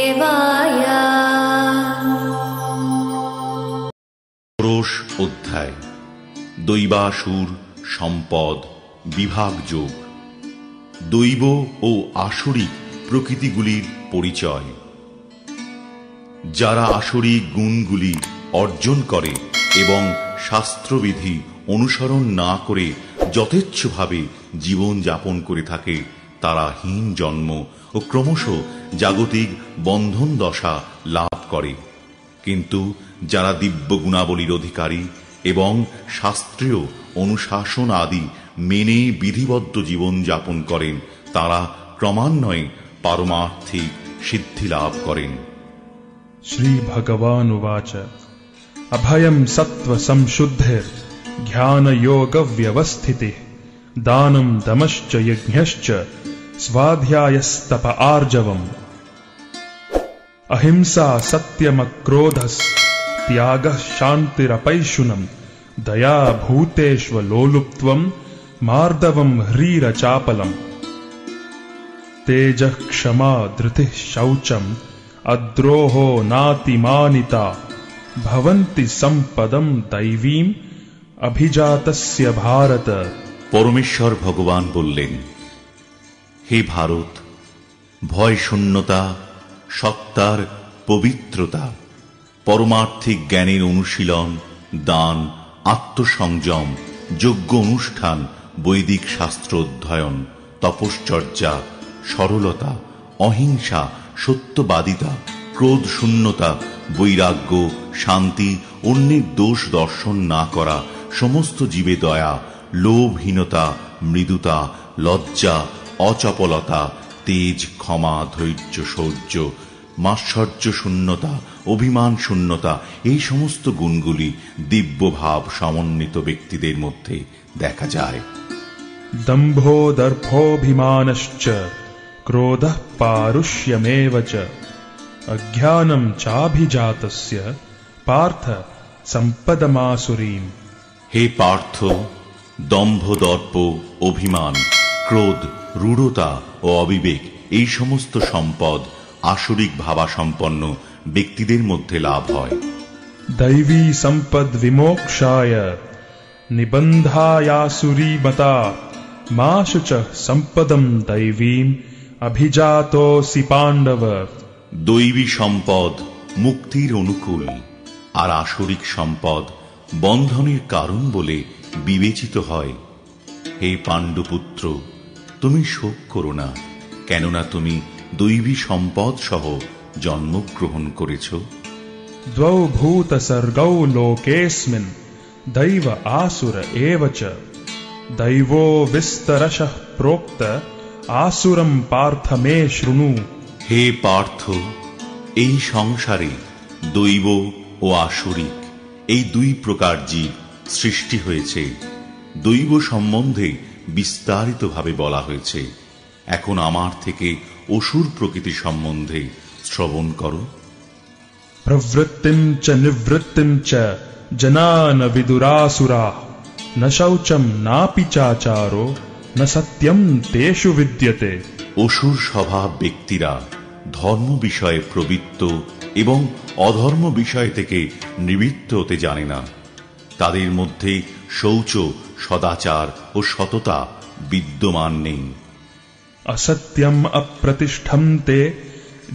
देवाय। ষোড়শ অধ্যায়। দৈবাসুর সম্পদ বিভাগ যোগ। দৈব ও আসরিক প্রকৃতিগুলির পরিচয়। যারা আসরিক গুণগুলি অর্জন করে এবং শাস্ত্রবিধি অনুসরণ না করে যথেচ্ছভাবে জীবন যাপন করে থাকে, তারা হীন জন্ম ও ক্রমশ জাগতিক বন্ধন দশা লাভ করে। কিন্তু যারা দিব্য গুণাবলীর অধিকারী এবং শাস্ত্রীয় অনুশাসন আদি মেনে বিধিবদ্ধ জীবন যাপন করেন, তারা ক্রমান্বয়ে পারমার্থিক সিদ্ধি লাভ করেন। শ্রী ভগবান উবাচ অভয়ম সত্ত্ব সংশুদ্ধির জ্ঞান যোগ ব্যবস্থিতিঃ দানম দমশ্চ যজ্ঞশ্চ স্বাধ্যায়স্তপ আর্জবম अहिंसा सत्यमक्रोधस् त्यागः शान्तिरपैशुनम् दया भूतेष्वलोलुप्त्वम् मार्दवम् ह्रीरचापलम् तेजः क्षमा धृतिः शौचम् अद्रोहो नातिमानिता भवन्ति सम्पदम् दैवीम् अभिजातस्य भारत। পরমেশ্বর ভগবান বললেন, হে ভারত, ভয় শূন্যতা, সত্তার পবিত্রতা, পরমার্থিক জ্ঞানের অনুশীলন, দান, আত্মসংযম, যজ্ঞ অনুষ্ঠান, বৈদিক শাস্ত্র অধ্যয়ন, তপশ্চর্যা, সরলতা, অহিংসা, সত্যবাদিতা, ক্রোধ শূন্যতা, বৈরাগ্য, শান্তি, অন্যের দোষ দর্শন না করা, সমস্ত জীবে দয়া, লোভহীনতা, মৃদুতা, লজ্জা, অচপলতা, তেজ, ক্ষমা, ধৈর্য, শৌর্য, মাৎসর্য শূন্যতা, অভিমান শূন্যতা, এই সমস্ত গুণগুলি দিব্যভাব সমন্বিত ব্যক্তিদের মধ্যে দেখা যায়। দম্ভো দর্ভোভিমানশ্চ ক্রোধঃ পারুষ্যমেব চ অজ্ঞানম চাভিজাতস্য পার্থ সম্পদমাসুরীম। হে পার্থ, দম্ভ, দর্প, অভিমান, ক্রোধ, রূঢ়তা ও অবিবেক, এই সমস্ত সম্পদ আসরিক ভাবাসম্পন্ন ব্যক্তিদের মধ্যে লাভ হয়। दैवी संपद विमोक्षाय निबंधायासुरीमता माशु च संपदम दैवीम अभिजातोऽसि पांडव। দৈবী সম্পদ মুক্তির অনুকূল, আর আসরিক সম্পদ বন্ধনের কারণ বলে বিবেচিত হয়। হে পাণ্ডুপুত্র, তুমি শোক করো না, কেননা তুমি দৈবী সম্পদ সহ জন্মগ্রহণ করেছ। द्वौ भूत सर्गौ लोकेऽस्मिन् दैव आसुर एव च दैवो विस्तरशः प्रोक्त आसुरं पार्थ मे शृणु। হে পার্থ, এই সংসারে দৈব ও আসরিক এই দুই প্রকার জীব সৃষ্টি হয়েছে। দৈব সম্বন্ধে বিস্তারিতভাবে বলা হয়েছে। এখন আমার থেকে অসুর প্রকৃতি সম্বন্ধে শ্রবণ করো। प्रवृत्तिं च निवृत्तिं च जना न विदुरासुराः न शौचं नापि चाचारो न सत्यं तेषु विद्यते। অসুর স্বভাব ব্যক্তিরা ধর্ম বিষয়ে প্রবৃত্ত এবং অধর্ম বিষয় থেকে নিবৃত্ত হতে জানে না। তাদের মধ্যে শৌচ, সদাচার ও সততা বিদ্যমান নেই। असत्यम् अप्रतिष्ठन्ते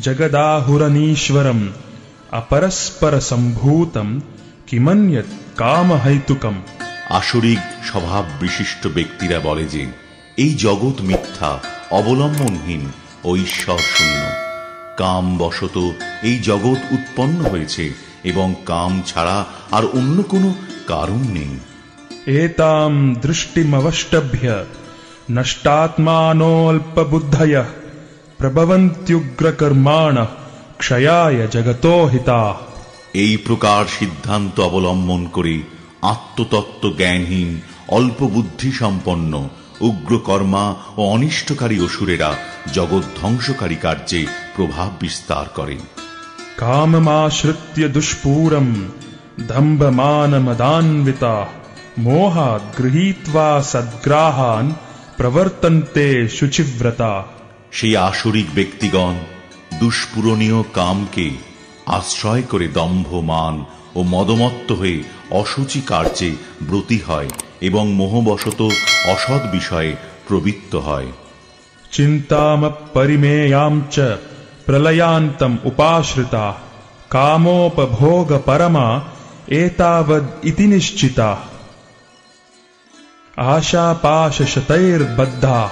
जगदाहुरनीश्वरम् अपरस्पर सम्भूतं किमन्यत् कामहैतुकम्। আসরিক স্বভাব বিশিষ্ট ব্যক্তিরা বলে যে এই জগৎ মিথ্যা, অবলম্বনহীন ও ঈশ্বর শূন্য। কাম বশত এই জগৎ উৎপন্ন হয়েছে এবং কাম ছাড়া আর অন্য কোনো কারণ নেই। एतां दृष्टिमवष्टभ्य नष्टात्मानोऽल्पबुद्धयः प्रभवन्त्युग्रकर्माणः क्षयाय जगतो हिताः। এই প্রকার সিদ্ধান্ত অবলম্বন করে আত্মতত্ত্ব জ্ঞানহীন, অল্প বুদ্ধি সম্পন্ন, উগ্রকর্মা ও অনিষ্টকারী অসুরেরা জগৎ ধ্বংসকারী কার্যে প্রভাব বিস্তার করে। काममाश्रित्य दुष्पूरं दम्भमानमदान्विताः मोहात् गृहीत्वा सद्ग्राहान् प्रवर्तन्ते शुचिव्रता। সেই আসরিক ব্যক্তিগণ দুষ্পূরণীয় কামকে আশ্রয় করে দম্ভ, মান ও মদমত্ত হয়ে অসুচি কার্যে ব্রতী হয় এবং মোহবশত অসৎ বিষয়ে প্রবৃত্ত হয়। চিন্তামপরিমেয়াম চ প্রলয়ান্তম উপাশ্রিতা কামোপভোগ পরমা এতাবদ ইতি নিশ্চিতা आशापाशशतैर्बद्धा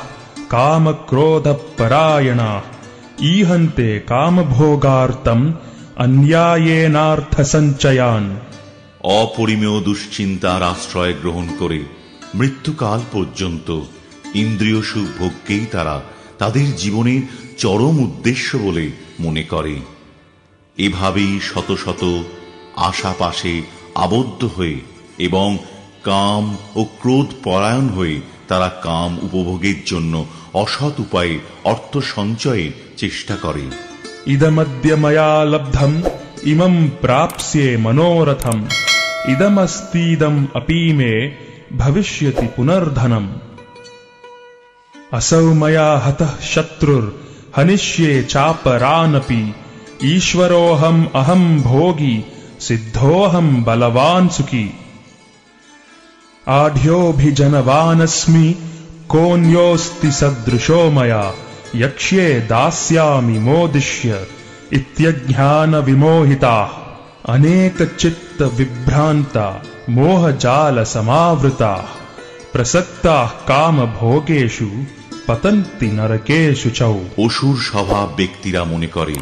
कामक्रोधपरायणा ईहन्ते कामभोगार्थम् अन्यायेनार्थसञ्चयान्। অপরিমেয় দুশ্চিন্তার আশ্রয় গ্রহণ করে মৃত্যুকাল পর্যন্ত ইন্দ্রিয় সুখ ভোগকেই তারা তাদের জীবনের চরম উদ্দেশ্য বলে মনে করে। এভাবেই শত শত আশাপাশে আবদ্ধ হয়ে এবং কাম ও ক্রোধ পরায়ণ হয়ে তারা কাম উপভোগের জন্য অসৎ উপায়ে অর্থ সঞ্চয়ের চেষ্টা করে। ইদমদ্য ময়া লব্ধম ইমম প্রাপ্স্যে মনোরথম ইদমস্তীদম অপি মে ভবিষ্যতি পুনর্ধনম। असौ मया हतः शत्रुर हनिष्ये चापरानपि ईश्वरोऽहम् अहम् भोगी सिद्धोऽहम् बलवान् सुखी। आढ्योऽभिजनवानस्मि कोऽन्योऽस्ति सदृशो मया यक्ष्ये दास्यामि मोदिष्य इत्यज्ञानविमोहिताः अनेकचित्तविभ्रान्ता मोहजालसमावृताः प्रसक्ताः कामभोगेषु পতন্তি নরকেষু চৌ। অসুর স্বভাব ব্যক্তিরা মনে করে,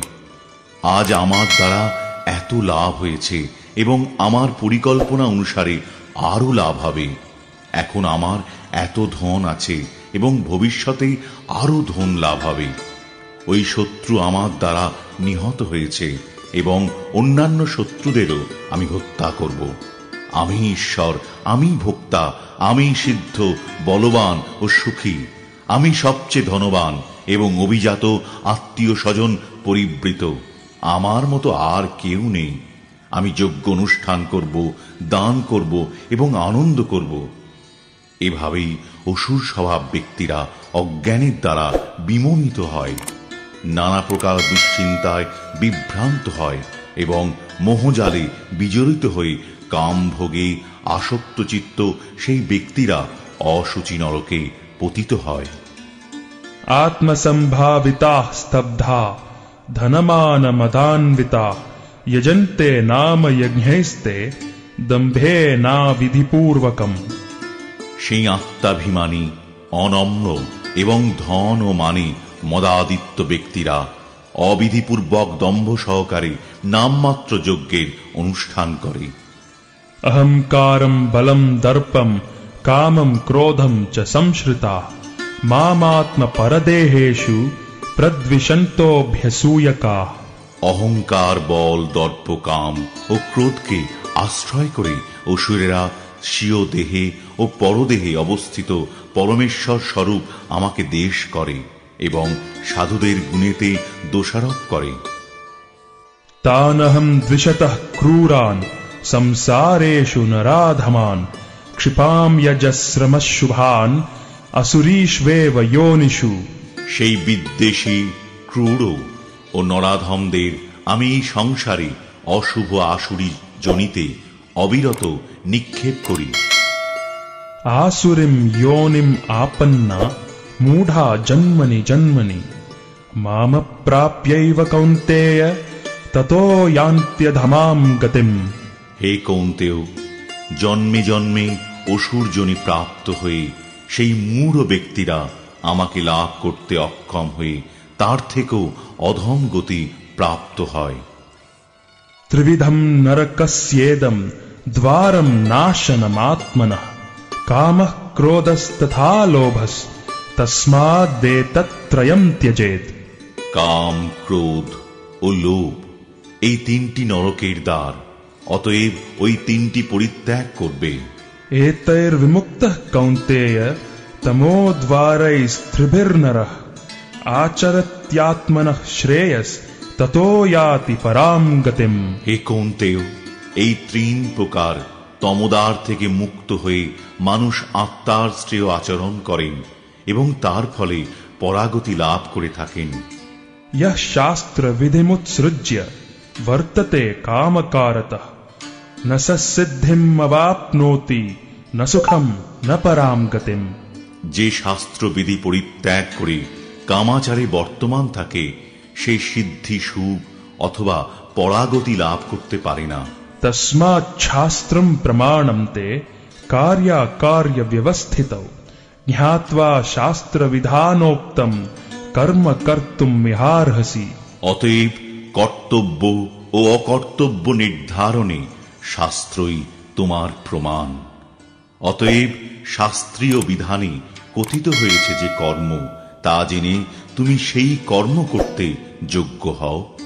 আজ আমার দ্বারা এত লাভ হয়েছে এবং আমার পরিকল্পনা অনুসারে আরো লাভ হবে। এখন আমার এত ধন আছে এবং ভবিষ্যতে আরো ধন লাভ হবে। ওই শত্রু আমার দ্বারা নিহত হয়েছে এবং অন্যান্য শত্রুদেরও আমি হত্যা করব। আমি ঈশ্বর, আমি ভোক্তা, আমি সিদ্ধ, বলবান ও সুখী। আমি সবচেয়ে ধনবান এবং অভিজাত, আত্মীয় স্বজন পরিবৃত। আমার মতো আর কেউ নেই। আমি যজ্ঞ অনুষ্ঠান করব, দান করব এবং আনন্দ করব। এভাবেই অসুর স্বভাব ব্যক্তিরা অজ্ঞানের দ্বারা বিমোহিত হয়, নানা প্রকার দুশ্চিন্তায় বিভ্রান্ত হয় এবং মোহজালে বিজড়িত হয়ে কামভোগে আসক্ত চিত্ত সেই ব্যক্তিরা অসুচি নরকে পতিত হয়। আত্মসম্ভাবিতাঃ স্তব্ধা ধনমানমদান্বিতাঃ যজন্তে নাম যজ্ঞৈস্তে দম্ভেনা বিধিপূর্বকম। সেই আত্মাভিমানী, অনম্র এবং ধন ও মানে মদাদিত্য ব্যক্তিরা অবিধিপূর্বক দম্ভ সহকারে নামমাত্র যজ্ঞের অনুষ্ঠান করে। অহংকারম বলম দর্পম কামম ক্রোধম চ সংশ্রিতাঃ মামাত্ম পরদেহেষু প্রদ্বিষন্তোভ্যসূয়কাঃ। অহংকার, বল, দর্প, কাম ও ক্রোধকে আশ্রয় করে অসুরেরা স্বীয় দেহে ও পরদেহে অবস্থিত পরমেশ্বর স্বরূপ আমাকে দেশ করে এবং সাধুদের গুণেতে দোষারোপ করে। তানহম দ্বিষতঃ ক্রূরান সংসারেষু নরাধমান ক্ষিপাম যজস্রমশুভান আসুরীষ্বেব যোনিষু। সেই বিদ্বেষী, ক্রূর ও নরাধমদের আমি এই সংসারে অশুভ আসুরী জনিতে অবিরত নিক্ষেপ করি। আসুরিম যোনিম আপন্না মূঢ়া জন্মনি জন্মনি মামপ্রাপ্যৈব কৌন্তেয় ততো ইয়ান্ত্যধমাম গতিম। হে কৌন্তেয়, জন্মে জন্মে অসুর জনি প্রাপ্ত হয়ে সেই মূঢ় ব্যক্তিরা আমাকে লাভ করতে অক্ষম হয়ে তার থেকেও অধম গতি প্রাপ্ত হয়। ত্রিবিধম নরকস্যেদম দ্বারম নাশনমাত্মনঃ কামঃ ক্রোধস্তথা লোভস তস্মাদেতত্রয়ম ত্যজেৎ। কাম, ক্রোধ ও লোভ এই তিনটি নরকের দ্বার, অতএব ওই তিনটি পরিত্যাগ করবে। एतैर्विमुक्तः कौन्तेय तमोद्वारैस्त्रिभिर्नरः आचरत्यात्मनः श्रेयस ततो याति पराम गतिम। হে কৌন্তেয়, এই তিন প্রকার তমোদ্বার থেকে মুক্ত হয়ে মানুষ আত্মার শ্রেয় আচরণ করেন এবং তার ফলে পরাগতি লাভ করে থাকেন। यः शास्त्र विधिमुत्सृज्य वर्तते कामकारतः न स सिद्धिम् अवाप्नोति न सुखम न पराम गतिम। যে শাস্ত্র বিধি পরিত্যাগ করে কামাচারে বর্তমান থাকে সে সিদ্ধি সুখ অথবা পরাগতি লাভ করতে পারে না। तस्मात् शास्त्रम् प्रमाणं ते कार्याकार्य व्यवस्थितौ ज्ञात्वा शास्त्र विधानोक्तं कर्म कर्तुम् मिहार्हसि। অতএব কর্তব্য ও অকর্তব্য নির্ধারণে শাস্ত্রই তোমার প্রমাণ। অতএব শাস্ত্রীয় বিধানে কথিত হয়েছে যে কর্ম তা জেনে তুমি সেই কর্ম করতে যোগ্য হও।